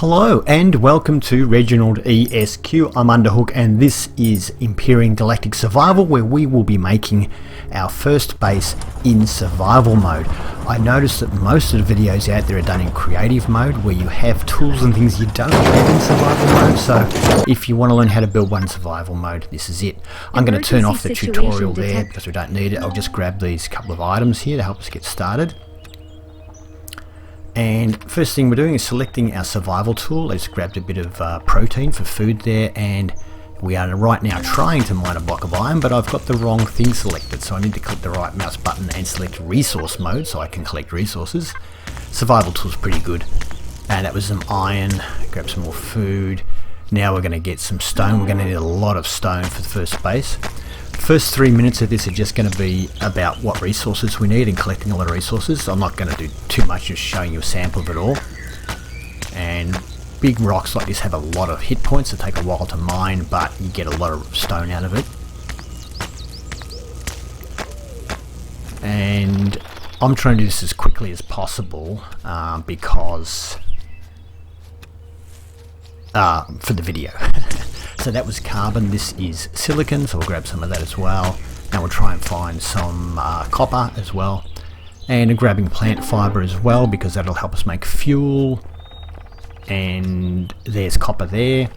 Hello and welcome to Reginald ESQ. I'm Underhook and this is Empyrion Galactic Survival, where we will be making our first base in survival mode. I noticed that most of the videos out there are done in creative mode, where you have tools and things you don't have in survival mode. So if you want to learn how to build one in survival mode, this is it. I'm going to turn off the tutorial there because we don't need it. I'll just grab these couple of items here to help us get started. And first thing we're doing is selecting our survival tool. I just grabbed a bit of protein for food there, and we are right now trying to mine a block of iron, but I've got the wrong thing selected, so I need to click the right mouse button and select resource mode so I can collect resources. Survival tool's pretty good. And that was some iron, grab some more food. Now we're going to get some stone. We're going to need a lot of stone for the first base. First 3 minutes of this are just going to be about what resources we need and collecting a lot of resources. I'm not going to do too much, just showing you a sample of it all. And big rocks like this have a lot of hit points that take a while to mine, but you get a lot of stone out of it. And I'm trying to do this as quickly as possible because for the video. So that was carbon, this is silicon, so we'll grab some of that as well. Now we'll try and find some copper as well. And grabbing plant fibre as well, because that'll help us make fuel. And there's copper there.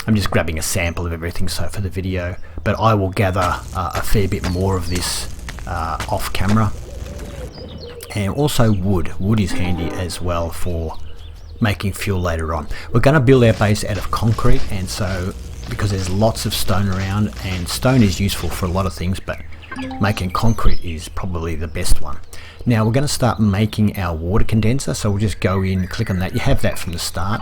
I'm just grabbing a sample of everything so for the video, but I will gather a fair bit more of this off camera. And also wood. Wood is handy as well for making fuel later on. We're going to build our base out of concrete, and so because there's lots of stone around, and stone is useful for a lot of things, but making concrete is probably the best one. Now we're going to start making our water condenser, so we'll just go in, click on that. You have that from the start.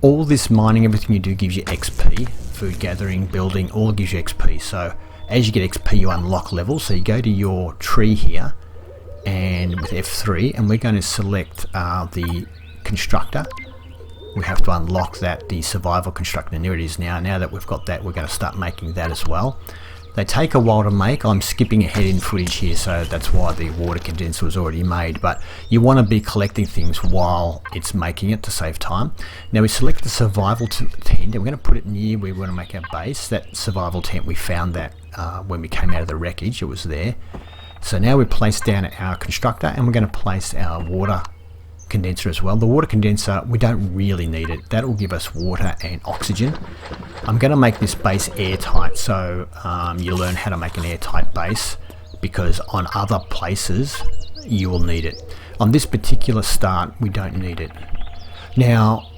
All this mining, everything you do gives you XP. Food gathering, building, all gives you XP. So as you get XP you unlock levels, so you go to your tree here and with F3, and we're going to select the constructor. We have to unlock that, the survival constructor, and there it is now. Now that we've got that, we're going to start making that as well. They take a while to make. I'm skipping ahead in footage here, so that's why the water condenser was already made, but you want to be collecting things while it's making it to save time. Now we select the survival tent, and we're going to put it near where we want to make our base. That survival tent, we found that when we came out of the wreckage, it was there. So now we place down our constructor, and we're going to place our water condenser as well. The water condenser, we don't really need it. That will give us water and oxygen. I'm going to make this base airtight, so you'll learn how to make an airtight base, because on other places you will need it. On this particular start we don't need it. Now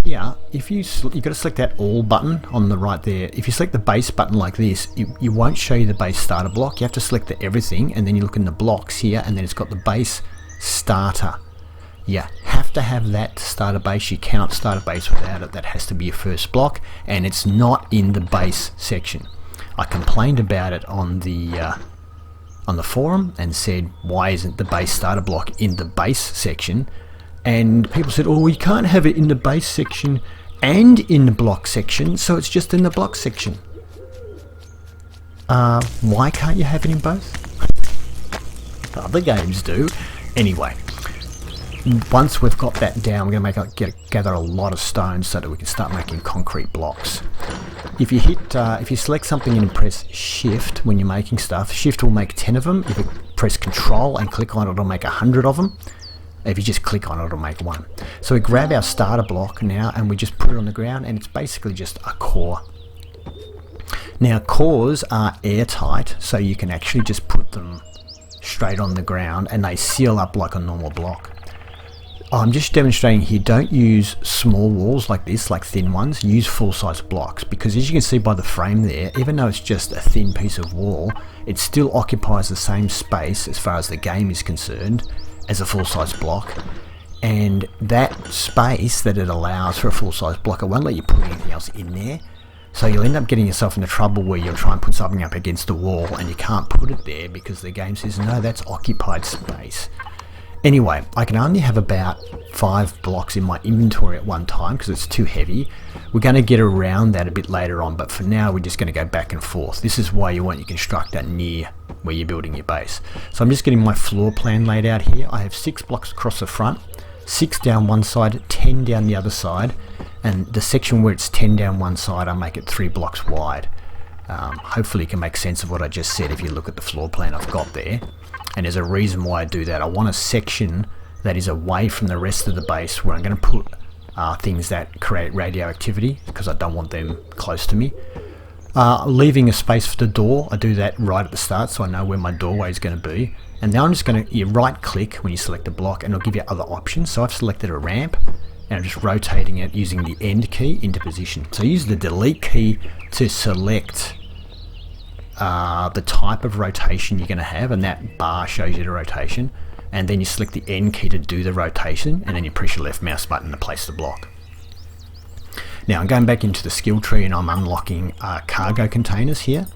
here, if you've got to select that all button on the right there. If you select the base button like this, you won't show you the base starter block. You have to select the everything, and then you look in the blocks here, and then it's got the base starter. You have to have that to start a base. You cannot start a base without it. That has to be your first block, and it's not in the base section. I complained about it on the forum and said, why isn't the base starter block in the base section? And people said, oh, we can't have it in the base section and in the block section, so it's just in the block section. Why can't you have it in both? Other games do. Anyway, once we've got that down, we're going to gather a lot of stones so that we can start making concrete blocks. If you select something and press Shift when you're making stuff, Shift will make 10 of them. If you press Control and click on it, it'll make 100 of them. If you just click on it, it'll make one. So we grab our starter block now and we just put it on the ground, and it's basically just a core. Now cores are airtight, so you can actually just put them straight on the ground and they seal up like a normal block. I'm just demonstrating here, don't use small walls like this, like thin ones. Use full-size blocks, because as you can see by the frame there, even though it's just a thin piece of wall, it still occupies the same space as far as the game is concerned as a full-size block. And that space that it allows for a full-size block, it won't let you put anything else in there. So you'll end up getting yourself into trouble where you'll try and put something up against the wall and you can't put it there because the game says, no, that's occupied space. Anyway, I can only have about 5 blocks in my inventory at one time because it's too heavy. We're going to get around that a bit later on, but for now we're just going to go back and forth. This is why you want your constructor near where you're building your base. So I'm just getting my floor plan laid out here. I have 6 blocks across the front, 6 down one side, 10 down the other side, and the section where it's 10 down one side I make it 3 blocks wide. Hopefully you can make sense of what I just said if you look at the floor plan I've got there. And there's a reason why I do that. I want a section that is away from the rest of the base where I'm going to put things that create radioactivity, because I don't want them close to me. Leaving a space for the door, I do that right at the start so I know where my doorway is going to be. And now I'm just going to right click when you select a block and it'll give you other options. So I've selected a ramp and I'm just rotating it using the end key into position. So use the delete key to select the type of rotation you're going to have, and that bar shows you the rotation, and then you select the end key to do the rotation, and then you press your left mouse button to place the block. Now I'm going back into the skill tree and I'm unlocking cargo containers here.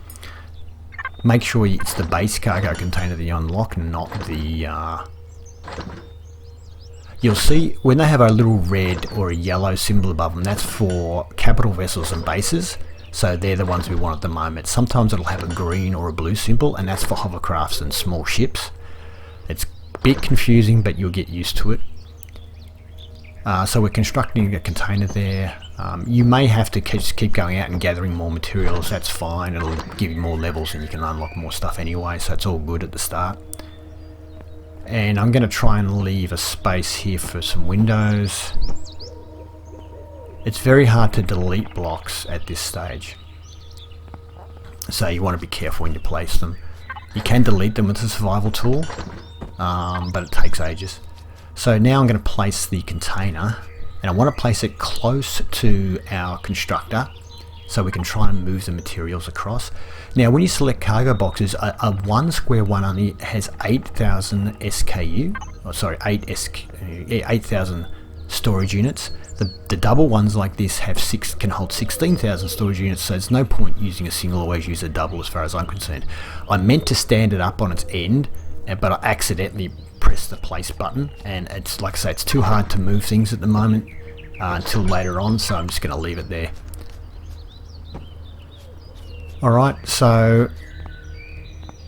Make sure it's the base cargo container that you unlock, not the... You'll see when they have a little red or a yellow symbol above them, that's for capital vessels and bases. So they're the ones we want at the moment. Sometimes it'll have a green or a blue symbol, and that's for hovercrafts and small ships. It's a bit confusing, but you'll get used to it. So we're constructing a container there. You may have to keep going out and gathering more materials. That's fine. It'll give you more levels and you can unlock more stuff anyway, so it's all good at the start. And I'm going to try and leave a space here for some windows. It's very hard to delete blocks at this stage, so you want to be careful when you place them. You can delete them with the survival tool, but it takes ages. So now I'm going to place the container, and I want to place it close to our constructor so we can try and move the materials across. Now when you select cargo boxes, a 1 square one only has 8,000 SKU, oh, sorry, 8,000 storage units. The double ones like this have can hold 16,000 storage units, so there's no point using a single, always use a double as far as I'm concerned. I meant to stand it up on its end, but I accidentally pressed the place button, and it's like I say, it's too hard to move things at the moment until later on, so I'm just going to leave it there. Alright, so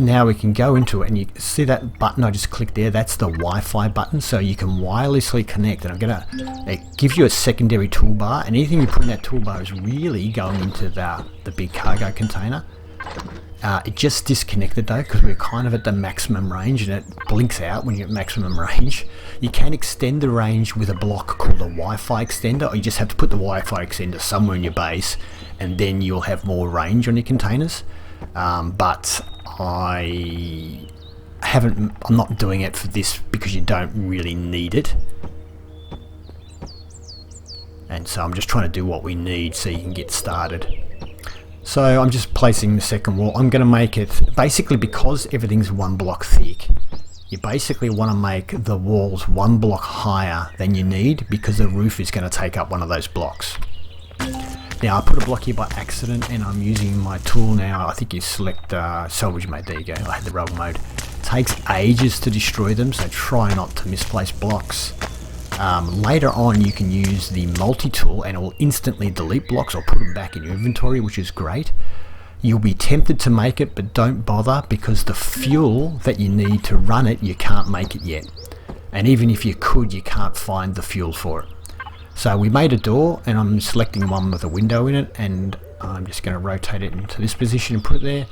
now we can go into it, and you see that button I just clicked there, that's the Wi-Fi button, so you can wirelessly connect, and it gives you a secondary toolbar, and anything you put in that toolbar is really going into the big cargo container. It just disconnected though, because we're kind of at the maximum range, and it blinks out when you're at maximum range. You can extend the range with a block called a Wi-Fi extender, or you just have to put the Wi-Fi extender somewhere in your base, and then you'll have more range on your containers. But I'm not doing it for this because you don't really need it, and so I'm just trying to do what we need so you can get started. So I'm just placing the second wall. I'm going to make it basically, because everything's 1 block thick, you basically want to make the walls 1 block higher than you need, because the roof is going to take up one of those blocks. Now I put a block here by accident, and I'm using my tool now. I think you select salvage mode. There you go. I had the rubber mode. It takes ages to destroy them, so try not to misplace blocks. Later on you can use the multi-tool and it will instantly delete blocks or put them back in your inventory, which is great. You'll be tempted to make it, but don't bother, because the fuel that you need to run it, you can't make it yet. And even if you could, you can't find the fuel for it. So we made a door, and I'm selecting one with a window in it, and I'm just going to rotate it into this position and put it there.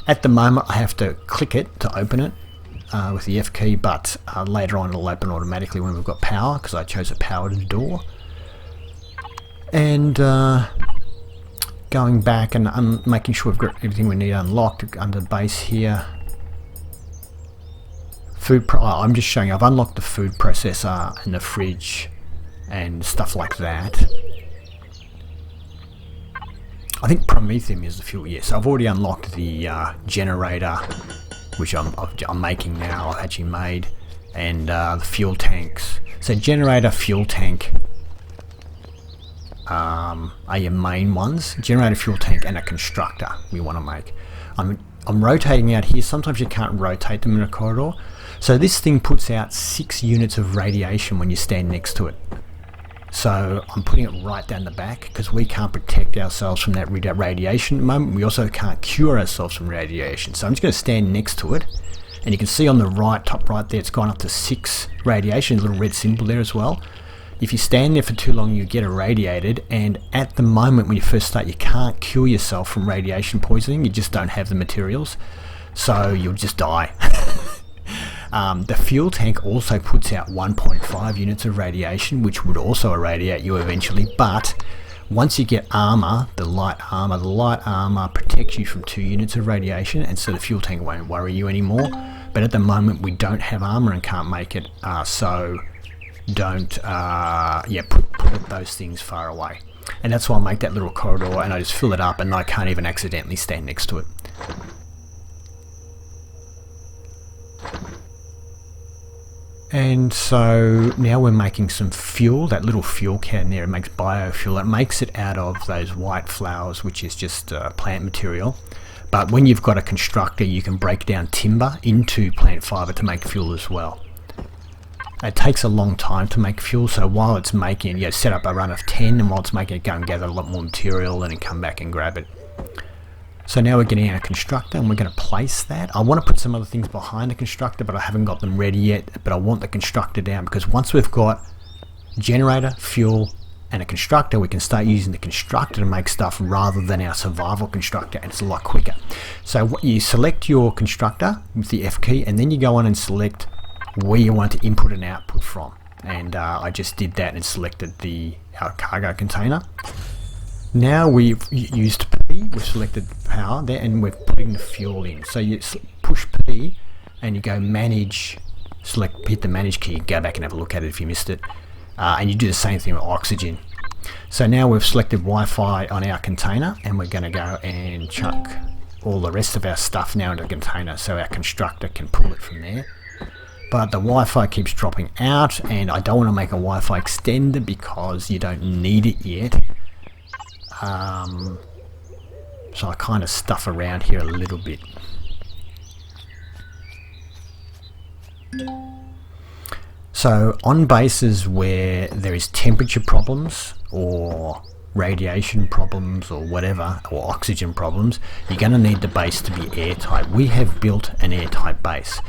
At the moment I have to click it to open it with the F key, but later on it'll open automatically when we've got power, because I chose a powered door. And going back and making sure we've got everything we need unlocked under base here. I'm just showing you I've unlocked the food processor and the fridge and stuff like that. I think promethium is the fuel. Yes, I've already unlocked the generator, which I'm making now. I've actually made, and the fuel tanks. So generator, fuel tank are your main ones. Generator, fuel tank, and a constructor we want to make. I'm rotating out here. Sometimes you can't rotate them in a corridor. So this thing puts out 6 units of radiation when you stand next to it. So I'm putting it right down the back, because we can't protect ourselves from that radiation at the moment. We also can't cure ourselves from radiation. So I'm just going to stand next to it And you can see on the right, top right there, it's gone up to 6 radiation, a little red symbol there as well. If you stand there for too long, you get irradiated, and at the moment when you first start, you can't cure yourself from radiation poisoning. You just don't have the materials, so you'll just die. The fuel tank also puts out 1.5 units of radiation, which would also irradiate you eventually, but once you get armor, the light armor protects you from 2 units of radiation, and so the fuel tank won't worry you anymore. But at the moment we don't have armor and can't make it, so don't put those things far away. And that's why I make that little corridor, and I just fill it up, and I can't even accidentally stand next to it. And so now we're making some fuel. That little fuel can there, it makes biofuel. It makes it out of those white flowers, which is just plant material. But when you've got a constructor, you can break down timber into plant fiber to make fuel as well. It takes a long time to make fuel, so while it's making it, set up a run of 10, and while it's making it, go and gather a lot more material and then come back and grab it. So now we're getting our constructor, and we're going to place that. I want to put some other things behind the constructor, but I haven't got them ready yet. But I want the constructor down, because once we've got generator, fuel, and a constructor, we can start using the constructor to make stuff rather than our survival constructor, and it's a lot quicker. So you select your constructor with the F key, and then you go on and select where you want to input and output from. And I just did that and selected our cargo container. Now we've used P, we've selected power there, and we're putting the fuel in. So you push P and you go manage, hit the manage key, go back and have a look at it if you missed it. And you do the same thing with oxygen. So now we've selected Wi-Fi on our container, and we're going to go and chuck all the rest of our stuff now into the container so our constructor can pull it from there. But the Wi-Fi keeps dropping out, and I don't want to make a Wi-Fi extender because you don't need it yet. So I kind of stuff around here a little bit. So on bases where there is temperature problems or radiation problems or whatever, or oxygen problems, you're going to need the base to be airtight. We have built an airtight base.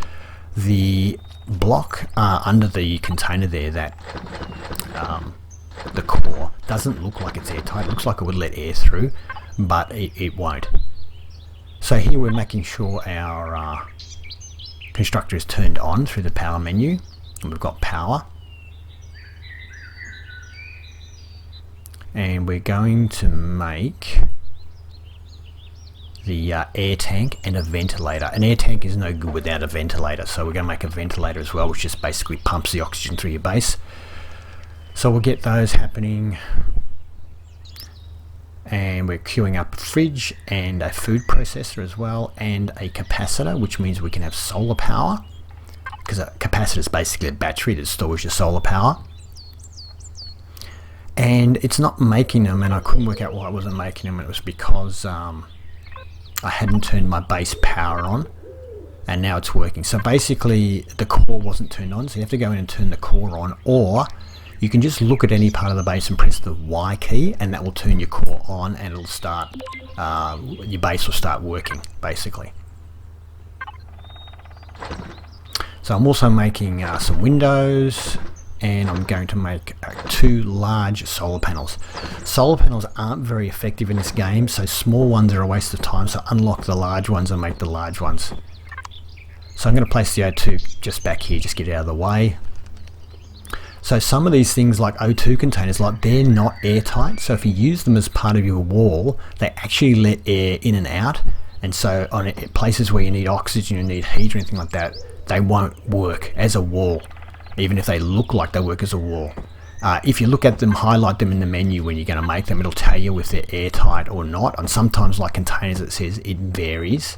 The block under the container there, that the core, doesn't look like it's airtight. It looks like it would let air through, but it won't. So here we're making sure our constructor is turned on through the power menu, and we've got power. And we're going to make the air tank and a ventilator. An air tank is no good without a ventilator, so we're going to make a ventilator as well, which just basically pumps the oxygen through your base. So we'll get those happening, and we're queuing up a fridge and a food processor as well, and a capacitor, which means we can have solar power, because a capacitor is basically a battery that stores your solar power. And it's not making them, and I couldn't work out why it wasn't making them. It was because I hadn't turned my base power on, and now it's working. So basically the core wasn't turned on, so you have to go in and turn the core on, or you can just look at any part of the base and press the Y key, and that will turn your core on, and it'll start, your base will start working basically. So I'm also making some windows, and I'm going to make 2 large solar panels. Solar panels aren't very effective in this game, so small ones are a waste of time, so unlock the large ones and make the large ones. So I'm going to place the O2 just back here, just get it out of the way. So some of these things like O2 containers, they're not airtight, so if you use them as part of your wall, they actually let air in and out, and so on places where you need oxygen, you need heat or anything like that, they won't work as a wall, even if they look like they work as a wall. If you look at them, highlight them in the menu when you're going to make them, it'll tell you if they're airtight or not, and sometimes like containers it says it varies.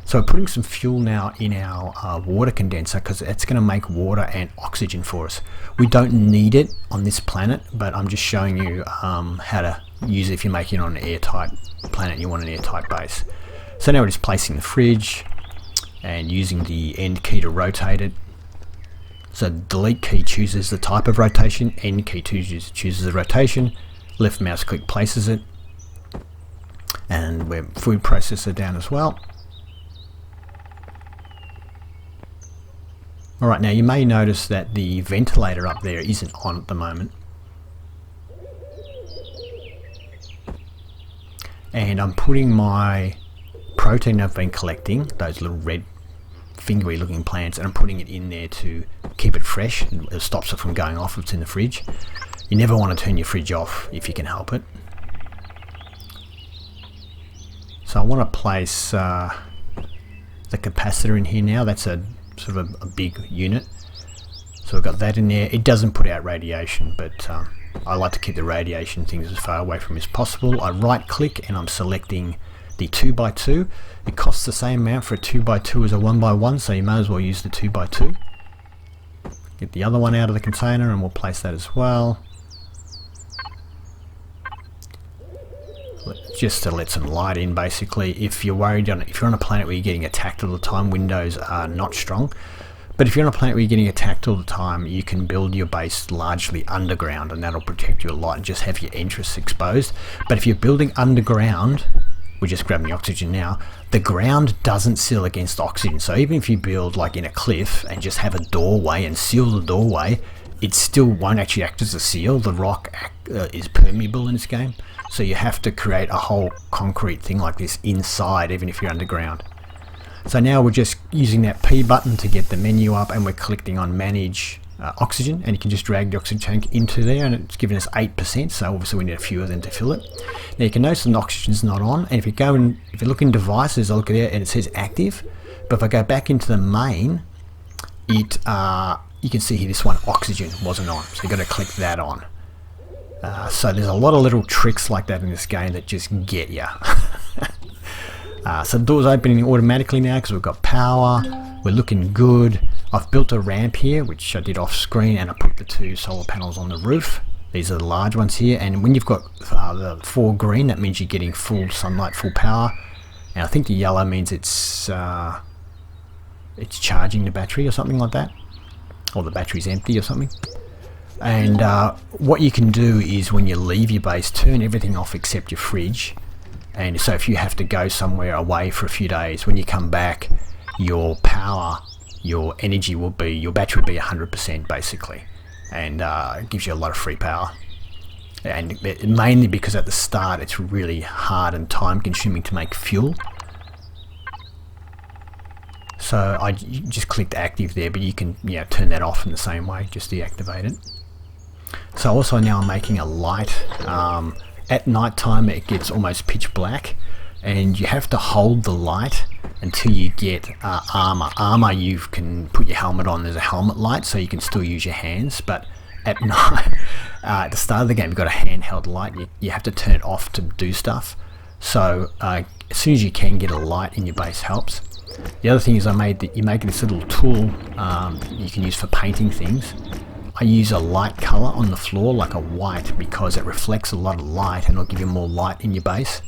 So we're putting some fuel now in our water condenser, because it's going to make water and oxygen for us. We don't need it on this planet, but I'm just showing you how to use it if you're making it on an airtight planet and you want an airtight base. So now we're just placing the fridge and using the end key to rotate it. So delete key chooses the type of rotation, end key chooses the rotation, left mouse click places it, and we're food processor down as well. Alright, now you may notice that the ventilator up there isn't on at the moment. And I'm putting my protein I've been collecting, those little red fingery looking plants, and I'm putting it in there to keep it fresh. It stops it from going off if it's in the fridge. You never want to turn your fridge off if you can help it. So I want to place the capacitor in here now. That's a sort of a big unit. So we've got that in there. It doesn't put out radiation, but I like to keep the radiation things as far away from as possible. I right click and I'm selecting the 2x2. It costs the same amount for a 2x2 as a 1x1, so you may as well use the 2x2. Get the other one out of the container and we'll place that as well. Just to let some light in basically. If you're worried if you're on a planet where you're getting attacked all the time, windows are not strong. But if you're on a planet where you're getting attacked all the time, you can build your base largely underground and that'll protect you a lot and just have your entrance exposed. But if you're building underground, we're just grabbing the oxygen now, the ground doesn't seal against oxygen. So even if you build like in a cliff and just have a doorway and seal the doorway, it still won't actually act as a seal. The rock is permeable in this game. So you have to create a whole concrete thing like this inside, even if you're underground. So now we're just using that P button to get the menu up, and we're clicking on manage oxygen, and you can just drag the oxygen tank into there, and it's giving us 8%, so obviously we need a few of them to fill it. Now you can notice the oxygen's not on, and if you look in devices, I look at it and it says active, but if I go back into the main, you can see here this one, oxygen, wasn't on, so you've got to click that on. So there's a lot of little tricks like that in this game that just get you. So the door's opening automatically now because we've got power, we're looking good. I've built a ramp here, which I did off screen, and I put the 2 solar panels on the roof. These are the large ones here, and when you've got the 4 green, that means you're getting full sunlight, full power. And I think the yellow means it's charging the battery or something like that, or the battery's empty or something. And what you can do is when you leave your base, turn everything off except your fridge. And so if you have to go somewhere away for a few days, when you come back, your power, your energy will be, your battery will be 100% basically. And it gives you a lot of free power. And mainly because at the start it's really hard and time consuming to make fuel. So I just clicked active there, but you can turn that off in the same way, just deactivate it. So also now I'm making a light. At night time it gets almost pitch black, and you have to hold the light until you get armor. Armor, you can put your helmet on, there's a helmet light, so you can still use your hands, but at night, at the start of the game, you've got a handheld light. You have to turn it off to do stuff. So as soon as you can get a light in your base helps. The other thing is you make this little tool you can use for painting things. I use a light color on the floor, like a white, because it reflects a lot of light and it'll give you more light in your base.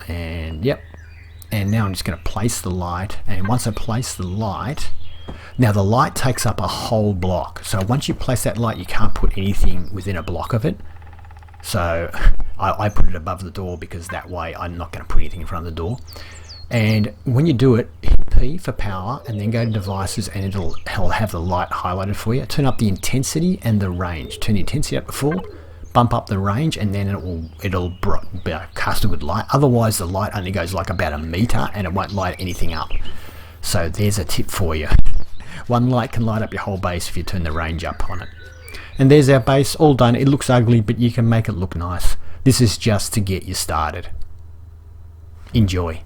And yep. And now I'm just going to place the light, and once I place the light, now the light takes up a whole block. So once you place that light, you can't put anything within a block of it. So I put it above the door because that way I'm not going to put anything in front of the door. And when you do it, hit P for power and then go to devices, and it'll have the light highlighted for you. Turn up the intensity and the range. Turn the intensity up to full, bump up the range, and then it'll cast a good light. Otherwise the light only goes like about 1 meter and it won't light anything up. So there's a tip for you. One light can light up your whole base if you turn the range up on it. And there's our base all done. It looks ugly, but you can make it look nice. This is just to get you started. Enjoy.